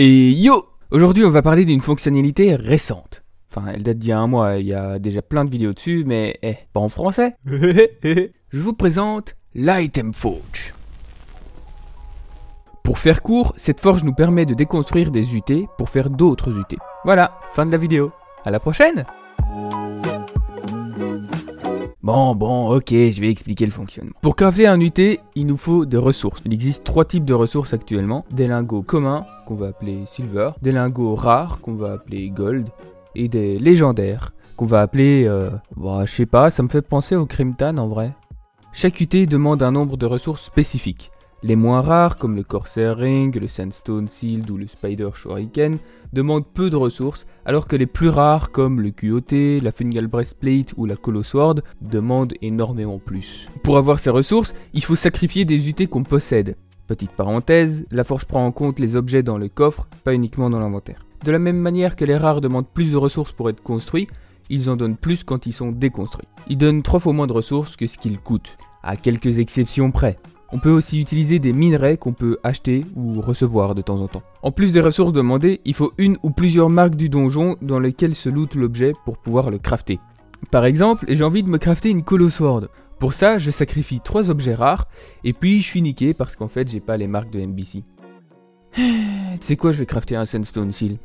Et yo! Aujourd'hui on va parler d'une fonctionnalité récente. Enfin, elle date d'il y a un mois, il y a déjà plein de vidéos dessus, mais pas en français. Je vous présente l'Item Forge. Pour faire court, cette forge nous permet de déconstruire des UT pour faire d'autres UT. Voilà, fin de la vidéo. À la prochaine! Bon, ok, je vais expliquer le fonctionnement. Pour crafter un UT, il nous faut des ressources. Il existe 3 types de ressources actuellement. Des lingots communs, qu'on va appeler Silver, des lingots rares, qu'on va appeler Gold, et des légendaires, qu'on va appeler... je sais pas, ça me fait penser au Crimtan en vrai. Chaque UT demande un nombre de ressources spécifiques. Les moins rares, comme le Corsair Ring, le Sandstone Shield ou le Spider Shuriken, demandent peu de ressources, alors que les plus rares, comme le QOT, la Fungal Breastplate ou la Colo Sword, demandent énormément plus. Pour avoir ces ressources, il faut sacrifier des UT qu'on possède. Petite parenthèse, la forge prend en compte les objets dans le coffre, pas uniquement dans l'inventaire. De la même manière que les rares demandent plus de ressources pour être construits, ils en donnent plus quand ils sont déconstruits. Ils donnent 3 fois moins de ressources que ce qu'ils coûtent, à quelques exceptions près. On peut aussi utiliser des minerais qu'on peut acheter ou recevoir de temps en temps. En plus des ressources demandées, il faut une ou plusieurs marques du donjon dans lesquelles se loot l'objet pour pouvoir le crafter. Par exemple, j'ai envie de me crafter une Colo Sword. Pour ça, je sacrifie 3 objets rares, et puis je suis niqué parce qu'en fait j'ai pas les marques de MBC. Tu sais quoi, je vais crafter un Sandstone Shield.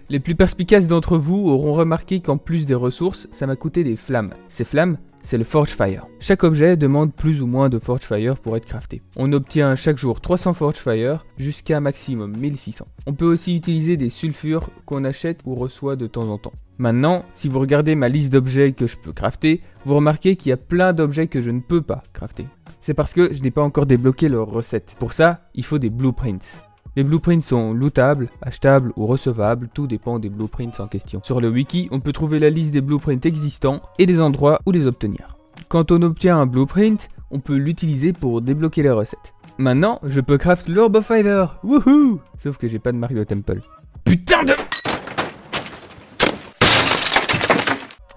Les plus perspicaces d'entre vous auront remarqué qu'en plus des ressources, ça m'a coûté des flammes. Ces flammes, c'est le Forge Fire. Chaque objet demande plus ou moins de Forge Fire pour être crafté. On obtient chaque jour 300 Forge Fire jusqu'à un maximum 1600. On peut aussi utiliser des sulfures qu'on achète ou reçoit de temps en temps. Maintenant, si vous regardez ma liste d'objets que je peux crafter, vous remarquez qu'il y a plein d'objets que je ne peux pas crafter. C'est parce que je n'ai pas encore débloqué leur recette. Pour ça, il faut des blueprints. Les blueprints sont lootables, achetables ou recevables, tout dépend des blueprints en question. Sur le wiki, on peut trouver la liste des blueprints existants et des endroits où les obtenir. Quand on obtient un blueprint, on peut l'utiliser pour débloquer les recettes. Maintenant, je peux craft l'Orb of Fire, wouhou! Sauf que j'ai pas de Mario Temple. Putain de...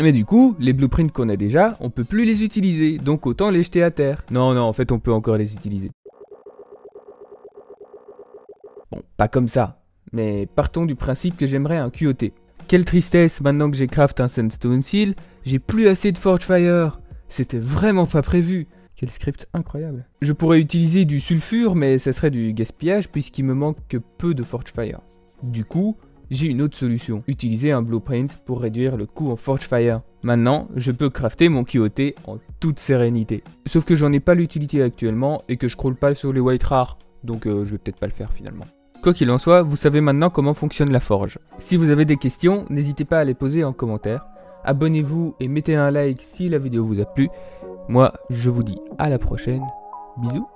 Mais du coup, les blueprints qu'on a déjà, on peut plus les utiliser, donc autant les jeter à terre. Non, en fait on peut encore les utiliser. Bon, pas comme ça, mais partons du principe que j'aimerais un QOT. Quelle tristesse, maintenant que j'ai craft un Sandstone Shield, j'ai plus assez de Forge Fire. C'était vraiment pas prévu. Quel script incroyable. Je pourrais utiliser du sulfure, mais ça serait du gaspillage puisqu'il me manque que peu de Forge Fire. Du coup, j'ai une autre solution. Utiliser un blueprint pour réduire le coût en Forge Fire. Maintenant, je peux crafter mon QOT en toute sérénité. Sauf que j'en ai pas l'utilité actuellement et que je croule pas sur les white rares. Donc je vais peut-être pas le faire finalement. Quoi qu'il en soit, vous savez maintenant comment fonctionne la forge. Si vous avez des questions, n'hésitez pas à les poser en commentaire. Abonnez-vous et mettez un like si la vidéo vous a plu. Moi, je vous dis à la prochaine. Bisous.